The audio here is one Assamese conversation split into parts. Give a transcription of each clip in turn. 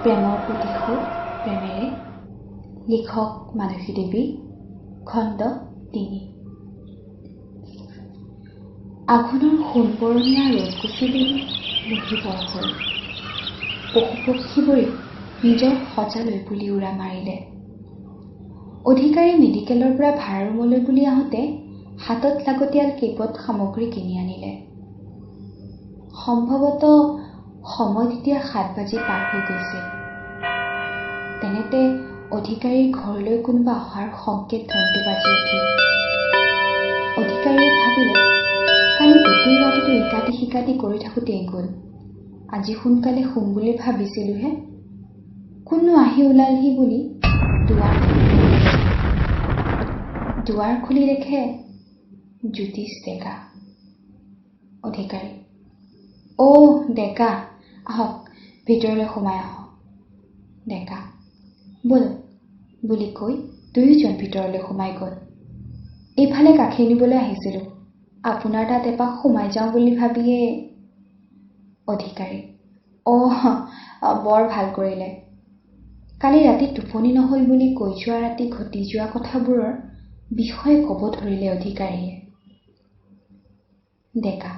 প্ৰেমৰ প্ৰতিশোধ প্ৰেমেৰে। লিখক মানসী দেৱী। খণ্ড ৩। আঘোণৰ সোণবৰণীয়া ৰ'দ গুচি গ'ল, লহি বৰ হ'ল। পশু পক্ষীবোৰে নিজৰ সজালৈ বুলি উৰা মাৰিলে। অধিকাৰী মেডিকেলৰ পৰা ভাড়া ৰুমলৈ বুলি আহোঁতে হাতত লাগতিয়াল কেইপদ সামগ্ৰী কিনি আনিলে। সম্ভৱতঃ সময় তেতিয়া ৭ বাজি পাৰ হৈ গৈছিল। তেনেতে অধিকাৰীৰ ঘৰলৈ কোনোবা অহাৰ সংকেত ঘণ্টি বাজি উঠিল। অধিকাৰীয়ে ভাবিলে, কালি গোটেই ৰাতিটো ইকাতি সিকাতি কৰি থাকোঁতেই গ'ল। আজি সোনকালে শুম বুলি ভাবিছিলোঁহে। কোনো আহি ওলালহি বুলি দুৱাৰ খুলি দেখে জ্যোতিষ ডেকা। অধিকাৰী: অ' ডেকা, আহক ভিতৰলৈ সোমাই আহক। ডেকা: ব'লক বুলি কৈ দুয়োজন ভিতৰলৈ সোমাই গ'ল। এইফালে গাখীৰ নিবলৈ আহিছিলোঁ, আপোনাৰ তাত এপাক সোমাই যাওঁ বুলি ভাবিয়ে। অধিকাৰী: বৰ ভাল কৰিলে। কালি ৰাতি টোপনি নহ'ল বুলি কৈ যোৱা ৰাতি ঘটি যোৱা কথাবোৰৰ বিষয়ে ক'ব ধৰিলে অধিকাৰীয়ে। ডেকা: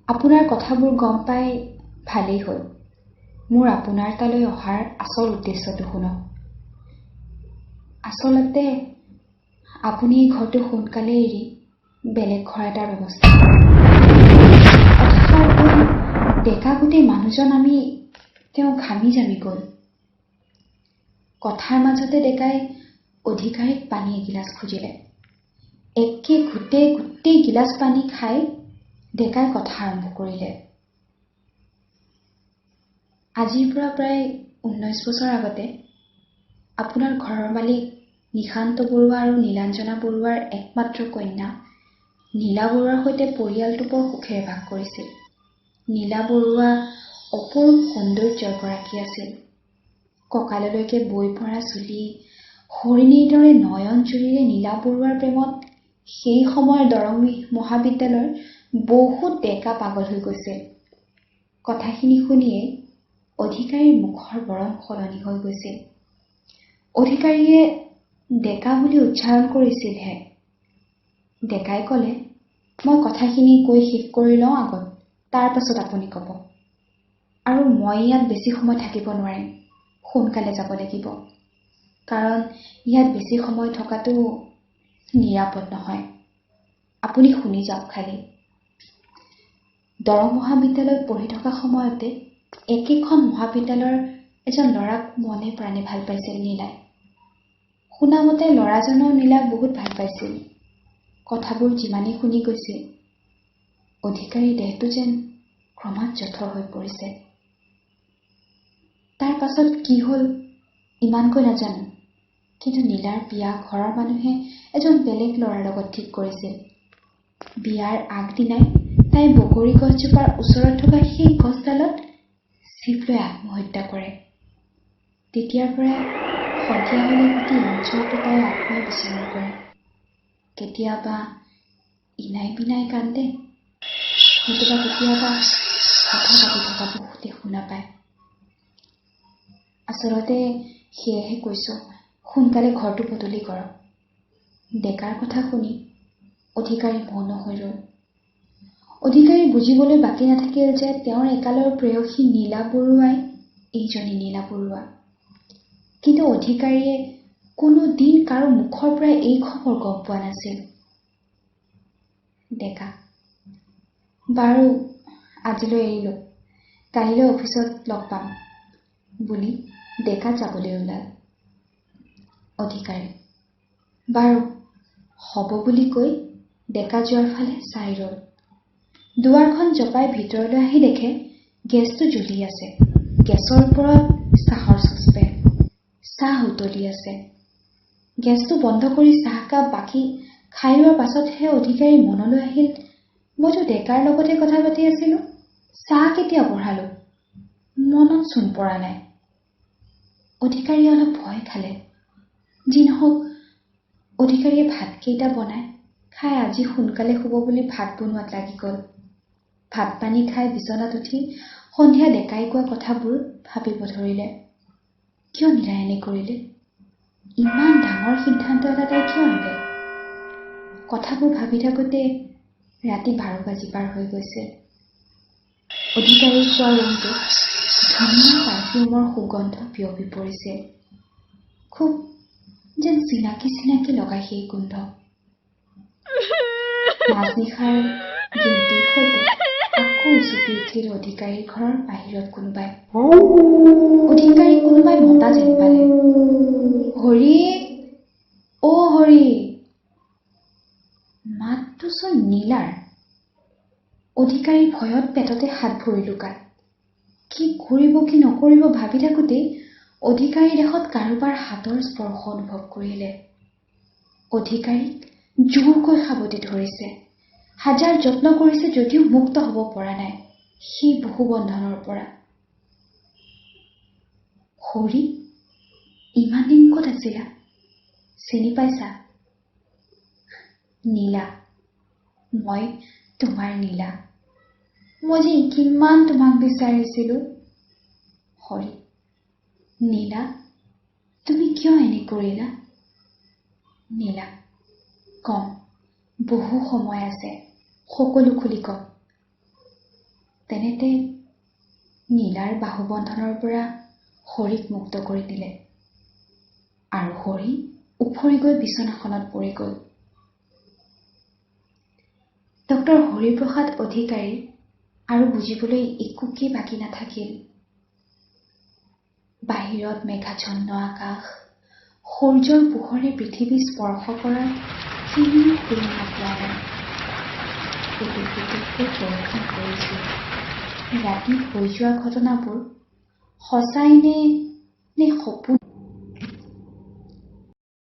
আপোনাৰ কথাবোৰ গম পাই ভালেই হ'ল। মোৰ আপোনাৰ তালৈ অহাৰ আচল উদ্দেশ্যটো শুনক। আচলতে আপুনি এই ঘৰটো সোনকালে এৰি বেলেগ ঘৰ এটাৰ ব্যৱস্থা কৰক। কথাষাৰ কৈ ডেকা গোটেই মানুহজন তেওঁ ঘামি জামি গ'ল। কথাৰ মাজতে ডেকাই অধিকাৰীক পানী এগিলাচ খুজিলে। একে গোটেই গিলাচ পানী খাই ডেকাই কথা আৰম্ভ কৰিলে। আজিৰ পৰা প্ৰায় 19 বছৰ আগতে আপোনাৰ ঘৰৰ মালিক নিশান্ত বৰুৱা আৰু নীলাঞ্জনা বৰুৱাৰ একমাত্ৰ কন্যা নীলা বৰুৱাৰ সৈতে পৰিয়ালটো বৰ সুখেৰে বাস কৰিছিল। নীলা বৰুৱা অপৰূপ সৌন্দৰ্যৰ গৰাকী আছিল। কঁকাললৈকে বৈ পৰা চুলি, হৰিণীৰ দৰে নয়ন জুৰিৰে নীলা বৰুৱাৰ প্ৰেমত সেই সময়ৰ দৰং মহাবিদ্যালয়ৰ বহুত ডেকা পাগল হৈ গৈছিল। কথাখিনি শুনিয়ে অধিকাৰীৰ মুখৰ বৰণ সলনি হৈ গৈছিল। অধিকাৰীয়ে ডেকা বুলি উচ্চাৰণ কৰিছিলহে। ডেকাই ক'লে, মই কথাখিনি কৈ শেষ কৰি লওঁ আগত, তাৰ পাছত আপুনি ক'ব। আৰু মই ইয়াত বেছি সময় থাকিব নোৱাৰিম, সোনকালে যাব লাগিব। কাৰণ ইয়াত বেছি সময় থকাটো নিৰাপদ নহয়। আপুনি শুনি যাওক খালি। দৰং মহাবিদ্যালয়ত পঢ়ি থকা সময়তে একেখন মহাবিদ্যালয়ৰ এজন ল'ৰাক মনে প্ৰাণে ভাল পাইছিল নীলাই। শুনামতে ল'ৰাজনেও নীলাক বহুত ভাল পাইছিল। কথাবোৰ যিমানেই শুনি গৈছিল, অধিকাৰীৰ দেহটো যেন ক্ৰমাৎ জঠৰ হৈ পৰিছে। তাৰ পাছত কি হ'ল ইমানকৈ নাজানো, কিন্তু নীলাৰ বিয়া ঘৰৰ মানুহে এজন বেলেগ ল'ৰাৰ লগত ঠিক কৰিছিল। বিয়াৰ আগদিনাই তাই বগৰী গছজোপাৰ ওচৰত থকা সেই গছডালত চিপ লৈ আত্মহত্যা কৰে। তেতিয়াৰ পৰাই সন্ধিয়া হ'লে গোটেই অঞ্চলটো তাই আত্মাই বিচৰণ কৰে। কেতিয়াবা ইনাই বিনাই কান্দে, নতুবা কেতিয়াবা কথা পাতি থকা বহুতে শুনা পায়। আচলতে সেয়েহে কৈছোঁ, সোনকালে ঘৰটো বদলি কৰক। ডেকাৰ কথা শুনি অধিকাৰী মৌন হৈ ৰ'ল। অধিকাৰী বুজিবলৈ বাকী নাথাকিল যে তেওঁৰ একালৰ প্ৰেয়সী নীলা বৰুৱাই এইজনী নীলা বৰুৱা। কিন্তু অধিকাৰীয়ে কোনো দিন কাৰো মুখৰ পৰা এই খবৰ গম পোৱা নাছিল। ডেকা: বাৰু আজিলৈ এৰিলোঁ, কাইলৈ অফিচত লগ পাম বুলি ডেকা যাবলৈ ওলাল। অধিকাৰী: বাৰু হ'ব বুলি কৈ ডেকা যোৱাৰ ফালে চাই ৰ'ল। দুৱাৰখন জপাই ভিতৰলৈ আহি দেখে গেছটো জ্বলি আছে। গেছৰ ওপৰত চাহৰ চচপেন, চাহ উতলি আছে। গেছটো বন্ধ কৰি চাহকাপ বাকি খাই লোৱাৰ পাছতহে অধিকাৰীৰ মনলৈ আহিল, মইতো ডেকাৰ লগতে কথা পাতি আছিলোঁ, চাহ কেতিয়া বঢ়ালোঁ, মনত চোন পৰা নাই। অধিকাৰীয়ে অলপ ভয় খালে। যি নহওক, অধিকাৰীয়ে ভাতকেইটা বনাই খাই আজি সোনকালে শুব বুলি ভাত বনোৱাত লাগি গ'ল। ভাত পানী খাই বিচনাত উঠি সন্ধিয়া ডেকাই কোৱা কথাবোৰ ভাবিব ধৰিলে। কিয় নীলাই এনে কৰিলে? ইমান ডাঙৰ সিদ্ধান্ত এটা তাই কিয় ল'লে? কথাবোৰ ভাবি থাকোঁতে ৰাতি 12 বাজি পাৰ হৈ গৈছিল। অধিকাৰীৰ শোৱা ৰুমটোত ধুনীয়া পাৰফিউমৰ সুগন্ধ বিয়পি পৰিছিল। খুব যেন চিনাকি চিনাকি লগাই সেই গোন্ধ। মাজনিশাৰ গিন্তিৰ সৈতে আকৌ উচুপি উঠিল অধিকাৰীৰ ঘৰৰ বাহিৰত কোনোবাই। অধিকাৰী কোনোবাই মতা যেন পালে। হৰি, অ' হৰি। মাতটো চোন নীলাৰ। অধিকাৰীৰ ভয়ত পেটতে হাত ভৰি লুকায়। কি কৰিব কি নকৰিব ভাবি থাকোঁতেই অধিকাৰীৰ দেশত কাৰোবাৰ হাতৰ স্পৰ্শ অনুভৱ কৰিলে। অধিকাৰীক জোৰকৈ সাৱটি ধৰিছে। হাজাৰ যত্ন কৰিছে যদিও মুক্ত হ'ব পৰা নাই সেই বহু বন্ধনৰ পৰা। হৰি, ইমান দিন ক'ত আছিলা? চিনি পাইছা? নীলা, মই তোমাৰ নীলা। মই যে কিমান তোমাক বিচাৰিছিলো। হৰি, নীলা, তুমি কিয় এনে কৰিলা? নীলা, কম, বহু সময় আছে, সকলো খুলি কম। তেনেতে নীলাৰ বাহুবন্ধনৰ পৰা হৰিক মুক্ত কৰি দিলে আৰু হৰি উফৰি গৈ বিচনাখনত পৰি গ'ল। ডক্টৰ হৰিপ্ৰসাদ অধিকাৰীৰ আৰু বুজিবলৈ একোকে বাকী নাথাকিল। বাহিৰত মেঘাচ্ছন্ন আকাশ, সূৰ্যৰ পোহৰে পৃথিৱী স্পৰ্শ কৰাৰ কিনিও সুবিধা পোৱা নাই। পুতুকৈ পৰীক্ষা কৰিছিল ৰাতি হৈ যোৱা ঘটনাবোৰ সঁচাই নে